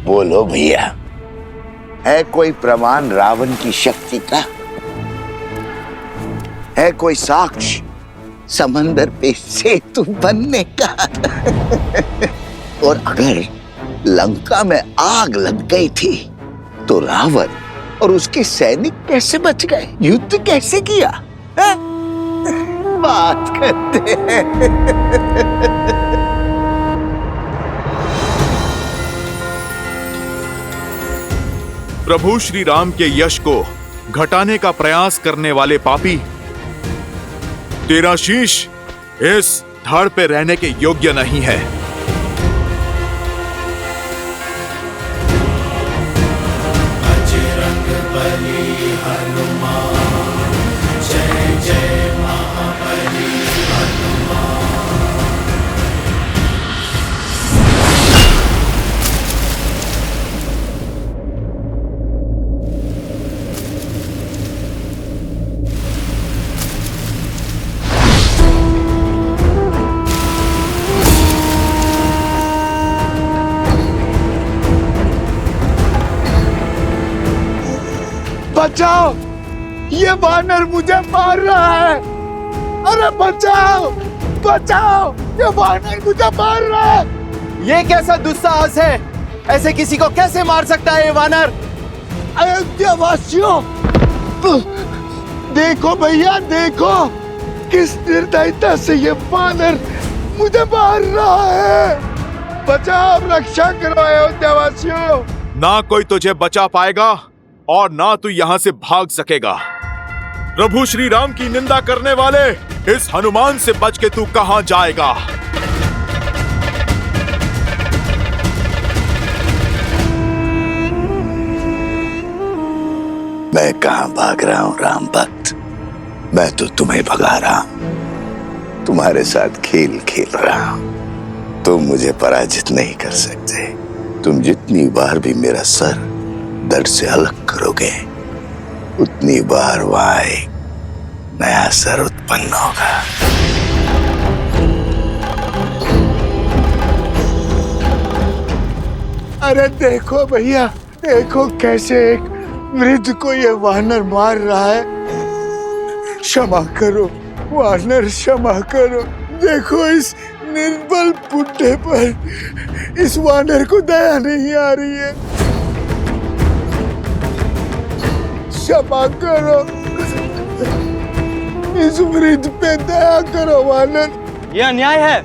बोलो भैया, है कोई प्रमाण रावण की शक्ति का? है कोई साक्ष्य समंदर पे सेतु बनने का? और अगर लंका में आग लग गई थी तो रावण और उसके सैनिक कैसे बच गए? युद्ध कैसे किया? है? बात करते हैं। प्रभु श्री राम के यश को घटाने का प्रयास करने वाले पापी, तेरा शीश इस धड़ पे रहने के योग्य नहीं है। बजरंग बली हनुमान, जय जय महाबली हनुमान। बचाओ, ये वानर मुझे मार रहा है। अरे बचाओ, बचाओ, ये वानर मुझे मार रहा है। ये कैसा दुस्साहस है? ऐसे किसी को कैसे मार सकता है ये वानर? अयोध्या वासियों, देखो भैया, देखो किस निर्दयता से ये वानर मुझे मार रहा है। बचाओ, रक्षा करो अयोध्या वासियों। ना कोई तुझे बचा पाएगा और ना तू यहां से भाग सकेगा। प्रभु श्री राम की निंदा करने वाले इस हनुमान से बच के तू कहां जाएगा? मैं कहां भाग रहा हूं राम भक्त? मैं तो तुम्हें भगा रहा हूं, तुम्हारे साथ खेल खेल रहा हूं। तुम मुझे पराजित नहीं कर सकते। तुम जितनी बार भी मेरा सर धड़ से अलग करोगे, उतनी बार वहां एक नया सर उत्पन्न होगा। अरे देखो भैया, देखो कैसे एक वृद्ध को ये वानर मार रहा है। क्षमा करो वानर, क्षमा करो। देखो इस निर्बल बुड्ढे पर इस वानर को दया नहीं आ रही है। क्षमा करो, इस वृद्ध पे दया करो वानर। ये अन्याय है।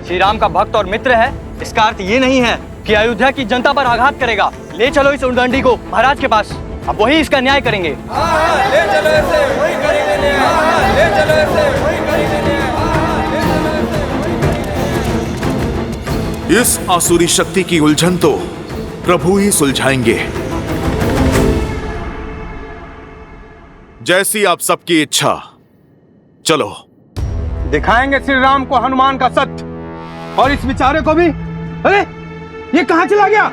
श्री राम का भक्त और मित्र है, इसका अर्थ ये नहीं है कि अयोध्या की जनता पर आघात करेगा। ले चलो इस उद्दंडी को महाराज के पास, अब वही इसका न्याय करेंगे। ले चलो ऐसे, वही करेंगे न्याय। ले चलो ऐसे, वही करेंगे न्याय। इस आसुरी शक्ति की उलझन तो प्रभु ही सुलझाएंगे। जैसी आप सबकी इच्छा। चलो दिखाएंगे श्री राम को हनुमान का सत्य, और इस बेचारे को भी। अरे ये कहां चला गया?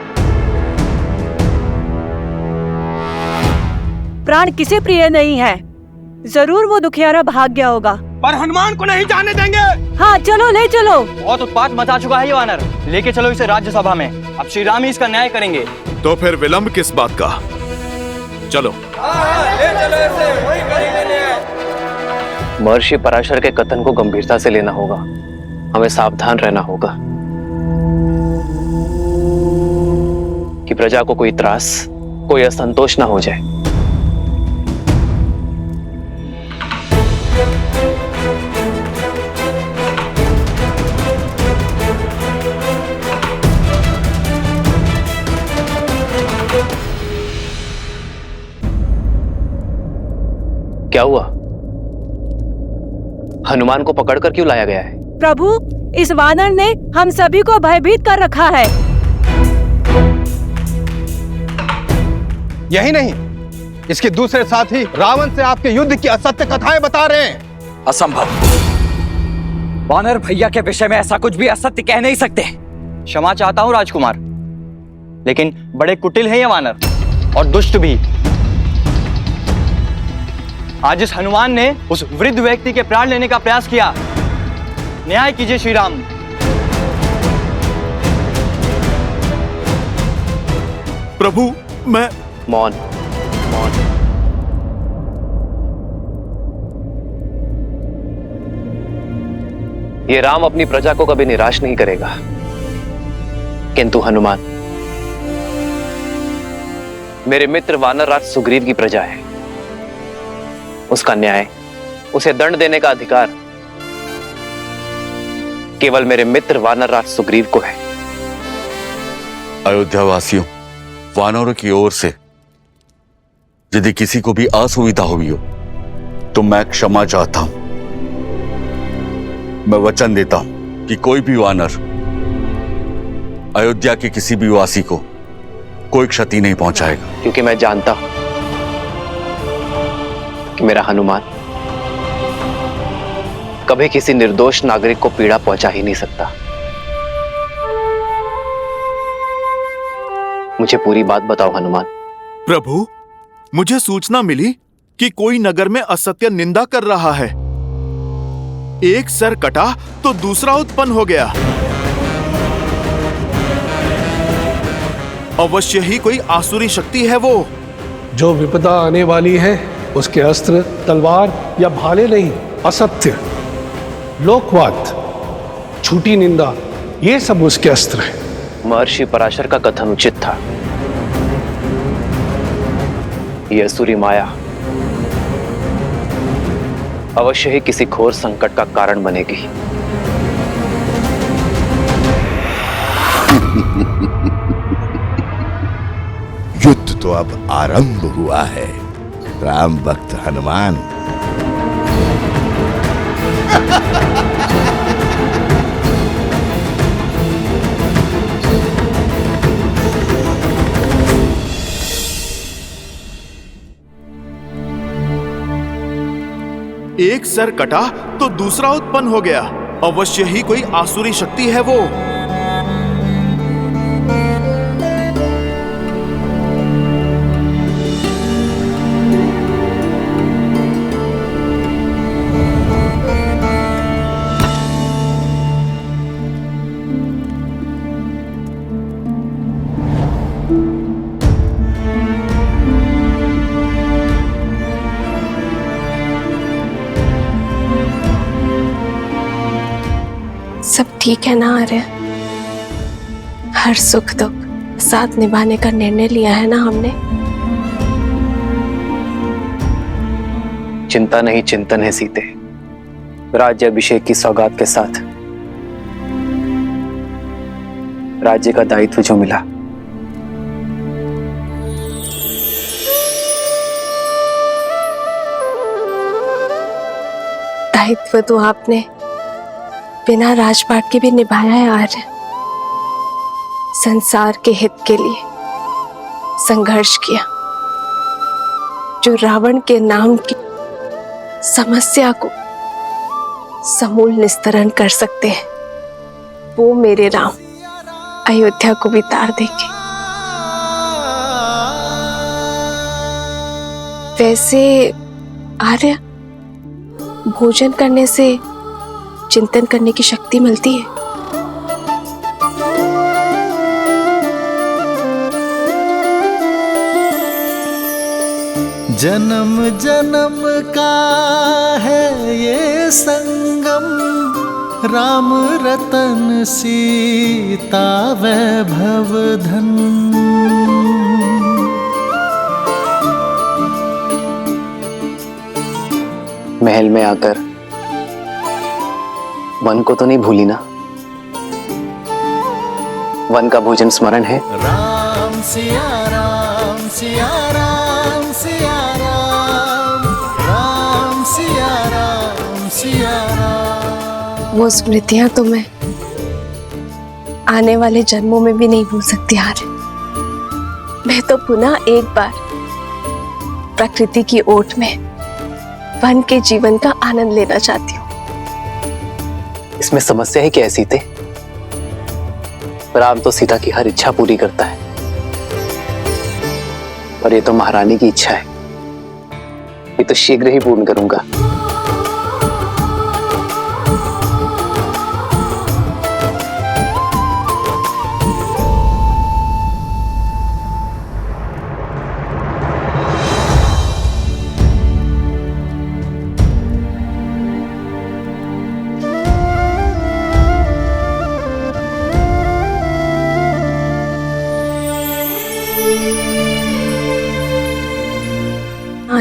प्राण किसे प्रिय नहीं है? जरूर वो दुखियारा भाग गया होगा। पर हनुमान को नहीं जाने देंगे। हाँ चलो, ले चलो। बहुत उत्पात मचा चुका है ये वानर, लेके चलो इसे राज्यसभा में। अब श्री राम ही इसका न्याय करेंगे। तो फिर विलंब किस बात का? चलो। ले चलो ऐसे, वही करेंगे न्याय। महर्षि पराशर के कथन को गंभीरता से लेना होगा। हमें सावधान रहना होगा कि प्रजा को कोई त्रास, कोई असंतोष ना हो जाए। क्या हुआ? हनुमान को पकड़कर क्यों लाया गया है? प्रभु, इस वानर ने हम सभी को भयभीत कर रखा है। यही नहीं, इसके दूसरे साथी रावण से आपके युद्ध की असत्य कथाएं बता रहे हैं। असंभव। वानर भैया के विषय में ऐसा कुछ भी असत्य कह नहीं सकते। क्षमा चाहता हूँ राजकुमार, लेकिन बड़े कुटिल है ये वानर और दुष्ट भी। आज इस हनुमान ने उस वृद्ध व्यक्ति के प्राण लेने का प्रयास किया। न्याय कीजिए श्री राम। प्रभु मैं मौन मौन। ये राम अपनी प्रजा को कभी निराश नहीं करेगा, किंतु हनुमान मेरे मित्र वानरराज सुग्रीव की प्रजा है। उसका न्याय, उसे दंड देने का अधिकार केवल मेरे मित्र वानरराज सुग्रीव को है। अयोध्या वासियों, वानरों की ओर से यदि किसी को भी असुविधा हुई हो तो मैं क्षमा चाहता हूं। मैं वचन देता हूं कि कोई भी वानर अयोध्या के किसी भी वासी को कोई क्षति नहीं पहुंचाएगा, क्योंकि मैं जानता हूं कि मेरा हनुमान कभी किसी निर्दोष नागरिक को पीड़ा पहुंचा ही नहीं सकता। मुझे पूरी बात बताओ हनुमान। प्रभु, मुझे सूचना मिली कि कोई नगर में असत्य निंदा कर रहा है। एक सर कटा तो दूसरा उत्पन्न हो गया। अवश्य ही कोई आसुरी शक्ति है वो। जो विपदा आने वाली है उसके अस्त्र तलवार या भाले नहीं, असत्य, लोकवाद, झूठी निंदा, ये सब उसके अस्त्र हैं। महर्षि पराशर का कथन उचित था। यह असुरी माया अवश्य ही किसी घोर संकट का कारण बनेगी। युद्ध तो अब आरंभ हुआ है राम भक्त हनुमान। एक सर कटा तो दूसरा उत्पन्न हो गया। अवश्य ही कोई आसुरी शक्ति है वो। सब ठीक है ना आर्य? हर सुख दुख साथ निभाने का निर्णय लिया है ना हमने? चिंता नहीं चिंतन है सीते। राज्य अभिषेक की सौगात के साथ राज्य का दायित्व जो मिला, दायित्व तो आपने बिना राजपाट के भी निभाया है आर्य। संसार के हित के लिए संघर्ष किया। जो रावण के नाम की समस्या को समूल निस्तरण कर सकते हैं, वो मेरे राम अयोध्या को भी तार देंगे। वैसे आर्य, भोजन करने से चिंतन करने की शक्ति मिलती है। जन्म जन्म का है ये संगम, राम रतन सीता वैभव धन। महल में आकर वन को तो नहीं भूली ना? वन का भोजन स्मरण है? राम सिया राम सिया राम सिया राम, राम सिया राम सिया राम। वो स्मृतियां तो मैं आने वाले जन्मों में भी नहीं भूल सकती आर्य। मैं तो पुनः एक बार प्रकृति की ओट में वन के जीवन का आनंद लेना चाहती हूँ। इसमें समस्या है क्या सीते? राम तो सीता की हर इच्छा पूरी करता है, और ये तो महारानी की इच्छा है। ये तो शीघ्र ही पूर्ण करूंगा।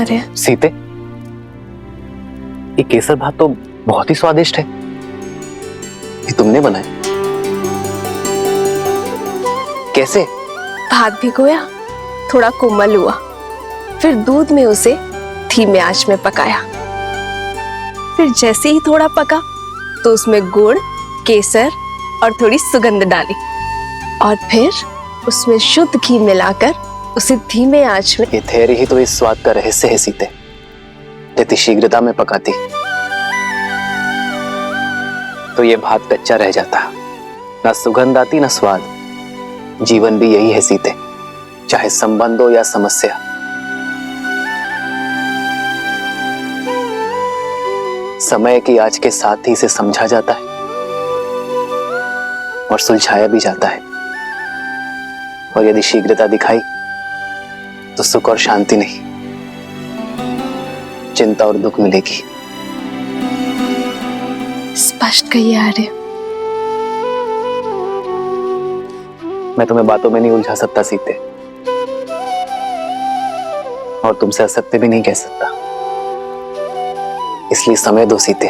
रहे हैं। सीते, ये केसर भात तो बहुत ही स्वादिष्ट है। ये तुमने बनाया? कैसे? भात भिगोया, थोड़ा कोमल हुआ, फिर दूध में उसे धीमे आंच में पकाया। फिर जैसे ही थोड़ा पका तो उसमें गुड़, केसर और थोड़ी सुगंध डाली और फिर उसमें शुद्ध घी मिलाकर उसे धीमे आंच में। ये धैर्य ही तो इस स्वाद का रहस्य है सीते। यदि शीघ्रता में पकाती तो ये भात कच्चा रह जाता, ना सुगंध आती ना स्वाद। जीवन भी यही है सीते, चाहे संबंध हो या समस्या। समय की आज के साथ ही इसे समझा जाता है और सुलझाया भी जाता है। और यदि शीघ्रता दिखाई तो सुख और शांति नहीं, चिंता और दुख मिलेगी। स्पष्ट कहिए आर्य। मैं तुम्हें बातों में नहीं उलझा सकता सीते, और तुमसे असत्य भी नहीं कह सकता। इसलिए समय दो सीते,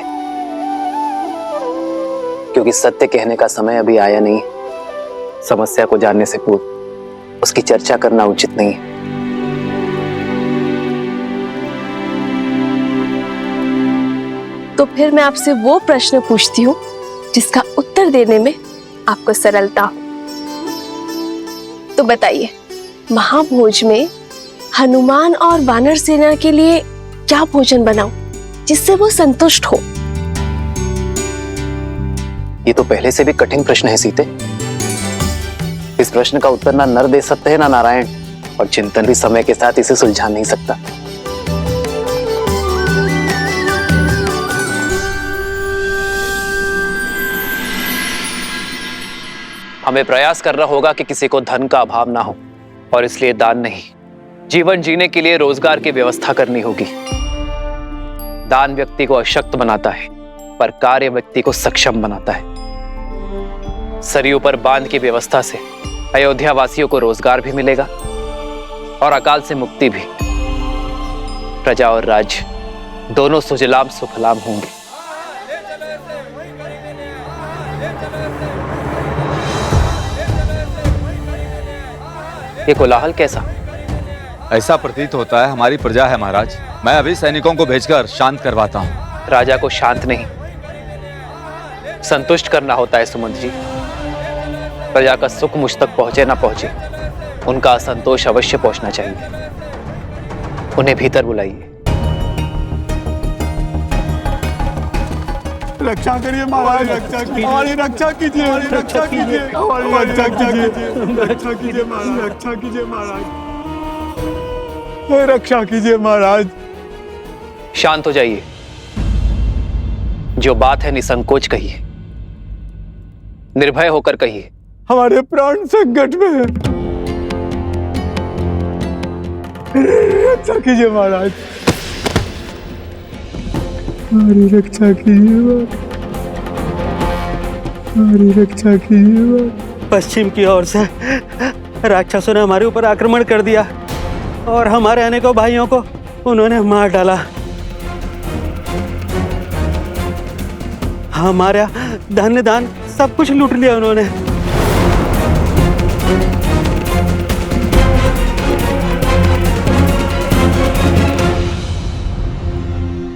क्योंकि सत्य कहने का समय अभी आया नहीं। समस्या को जानने से पूर्व उसकी चर्चा करना उचित नहीं है। तो फिर मैं आपसे वो प्रश्न पूछती हूँ जिसका उत्तर देने में आपको सरलता हो। तो बताइए, महाभोज में हनुमान और वानर सेना के लिए क्या भोजन बनाऊं जिससे वो संतुष्ट हो? ये तो पहले से भी कठिन प्रश्न है सीते। इस प्रश्न का उत्तर ना नर दे सकते हैं ना नारायण, और चिंतन भी समय के साथ इसे सुलझा नहीं सकता। हमें प्रयास करना होगा कि किसी को धन का अभाव ना हो, और इसलिए दान नहीं, जीवन जीने के लिए रोजगार की व्यवस्था करनी होगी। दान व्यक्ति को अशक्त बनाता है, पर कार्य व्यक्ति को सक्षम बनाता है। सरयू पर बांध की व्यवस्था से अयोध्या वासियों को रोजगार भी मिलेगा और अकाल से मुक्ति भी। प्रजा और राज्य दोनों सुजलाम सुफलाम होंगे। ये कोलाहल कैसा? ऐसा प्रतीत होता है हमारी प्रजा है महाराज। मैं अभी सैनिकों को भेजकर शांत करवाता हूँ। राजा को शांत नहीं, संतुष्ट करना होता है सुमंत जी। प्रजा का सुख मुझ तक पहुंचे ना पहुंचे, उनका असंतोष अवश्य पहुंचना चाहिए। उन्हें भीतर बुलाइए। रक्षा करिए महाराज, रक्षा कीजिए, हमारी रक्षा कीजिए, रक्षा कीजिए, हमारी रक्षा कीजिए, रक्षा कीजिए महाराज, रक्षा कीजिए महाराज, रक्षा कीजिए महाराज। शांत हो जाइए। जो बात है निसंकोच कहिए, निर्भय होकर कहिए। हमारे प्राण संकट में है, रक्षा कीजिए महाराज, हमारी रक्षा कीजिए, हमारी रक्षा कीजिए। पश्चिम की ओर से राक्षसों ने हमारे ऊपर आक्रमण कर दिया और हमारे अनेकों भाइयों को उन्होंने मार डाला। हमारा धन दान सब कुछ लूट लिया उन्होंने।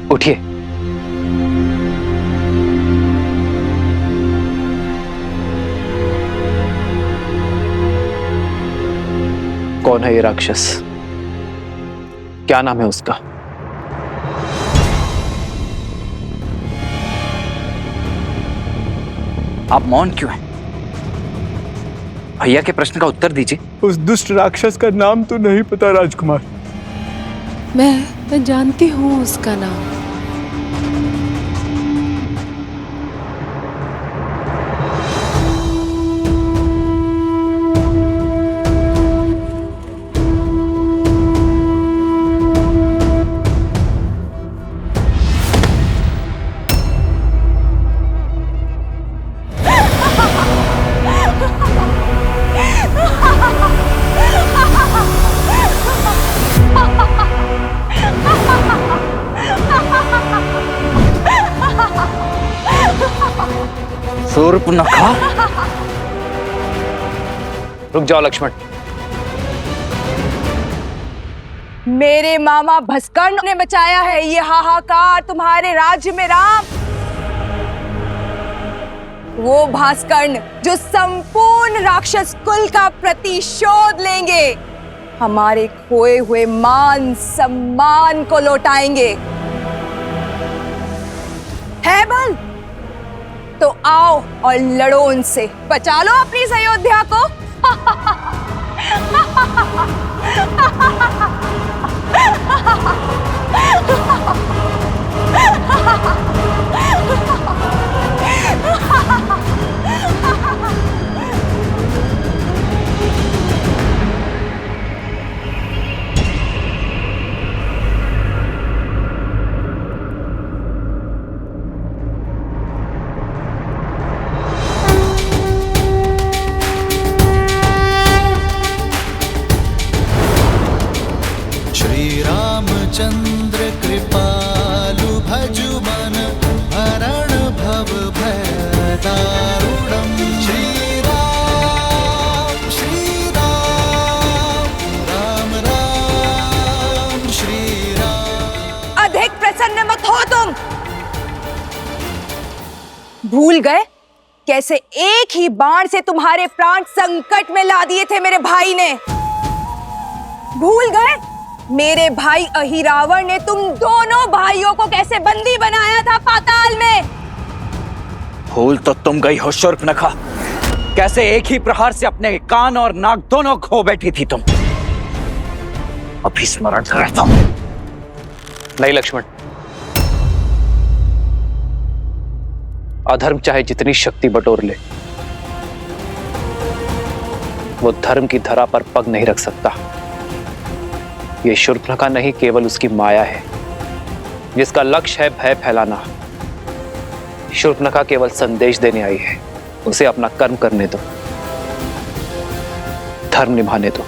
उठिए। कौन है ये राक्षस? क्या नाम है उसका? आप मौन क्यों हैं? भैया के प्रश्न का उत्तर दीजिए। उस दुष्ट राक्षस का नाम तो नहीं पता राजकुमार। मैं जानती हूँ उसका नाम। शूर्पणखा। रुक जाओ लक्ष्मण। मेरे मामा भस्कर्ण ने बचाया है ये हाहाकार तुम्हारे राज्य में राम। वो भास्कर्ण जो संपूर्ण राक्षस कुल का प्रतिशोध लेंगे, हमारे खोए हुए मान सम्मान को लौटाएंगे। है बल तो आओ और लड़ो उनसे, बचा लो अपनी इस अयोध्या को। चंद्र कृपालु भजु मन हरण भव भय दारुणम। श्री राम राम राम श्री राम। अधिक प्रसन्न मत हो तुम। भूल गए कैसे एक ही बाण से तुम्हारे प्राण संकट में ला दिए थे मेरे भाई ने। भूल गए मेरे भाई अहिरावण ने तुम दोनों भाइयों को कैसे बंदी बनाया था पाताल में। भूल तो तुम गई हो शूर्पणखा, कैसे एक ही प्रहार से अपने कान और नाक दोनों खो बैठी थी तुम। अभी स्मरण करता हूं। नहीं लक्ष्मण, अधर्म चाहे जितनी शक्ति बटोर ले, वो धर्म की धरा पर पग नहीं रख सकता। ये शूर्पणखा नहीं, केवल उसकी माया है जिसका लक्ष्य है भय फैलाना। शूर्पणखा केवल संदेश देने आई है, उसे अपना कर्म करने दो, धर्म निभाने दो।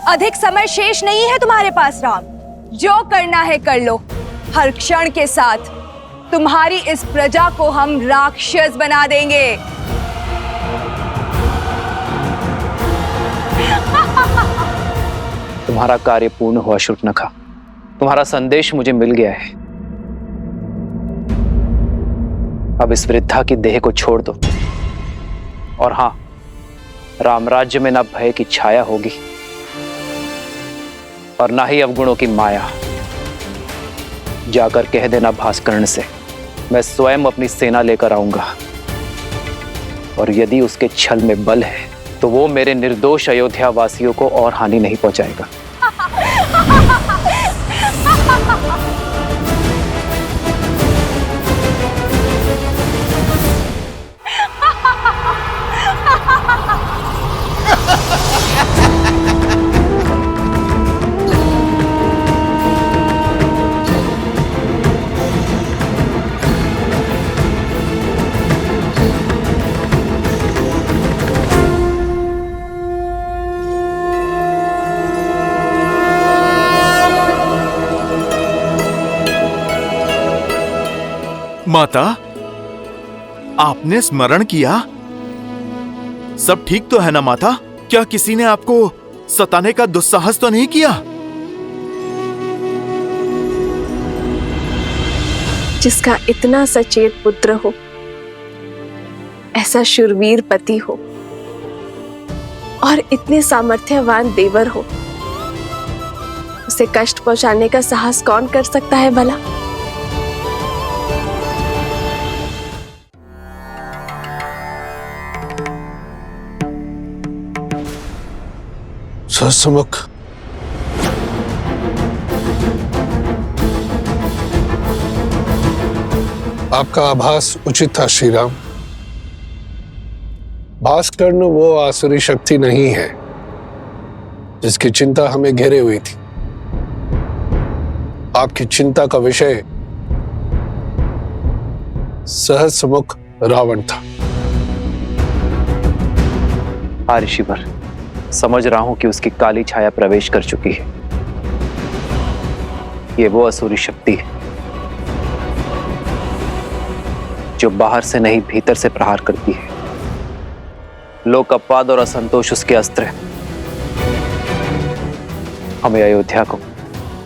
अधिक समय शेष नहीं है तुम्हारे पास राम, जो करना है कर लो। हर क्षण के साथ तुम्हारी इस प्रजा को हम राक्षस बना देंगे। तुम्हारा कार्य पूर्ण हुआ शूर्पणखा, तुम्हारा संदेश मुझे मिल गया है। अब इस वृद्धा की देह को छोड़ दो। और हां, रामराज्य में ना भय की छाया होगी और ना ही अवगुणों की माया। जाकर कह देना भास्कर्ण से, मैं स्वयं अपनी सेना लेकर आऊंगा, और यदि उसके छल में बल है तो वो मेरे निर्दोष अयोध्या वासियों को और हानि नहीं पहुंचाएगा। माता, आपने स्मरण किया? सब ठीक तो है ना माता? क्या किसी ने आपको सताने का दुस्साहस तो नहीं किया? जिसका इतना सचेत पुत्र हो, ऐसा शूरवीर पति हो और इतने सामर्थ्यवान देवर हो, उसे कष्ट पहुंचाने का साहस कौन कर सकता है भला? सहस्त्रमुख, आपका आभास उचित था श्री राम। भास्कर्ण वो आसुरी शक्ति नहीं है जिसकी चिंता हमें घेरे हुई थी। आपकी चिंता का विषय सहस्त्रमुख रावण था। हाँ ऋषिवर, समझ रहा हूं कि उसकी काली छाया प्रवेश कर चुकी है। ये वो असुरी शक्ति है जो बाहर से नहीं भीतर से प्रहार करती है। लोक अपवाद और असंतोष उसके अस्त्र हैं। हमें अयोध्या को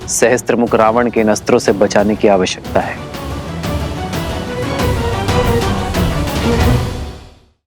सहस्त्रमुख रावण के इन अस्त्रों से बचाने की आवश्यकता है।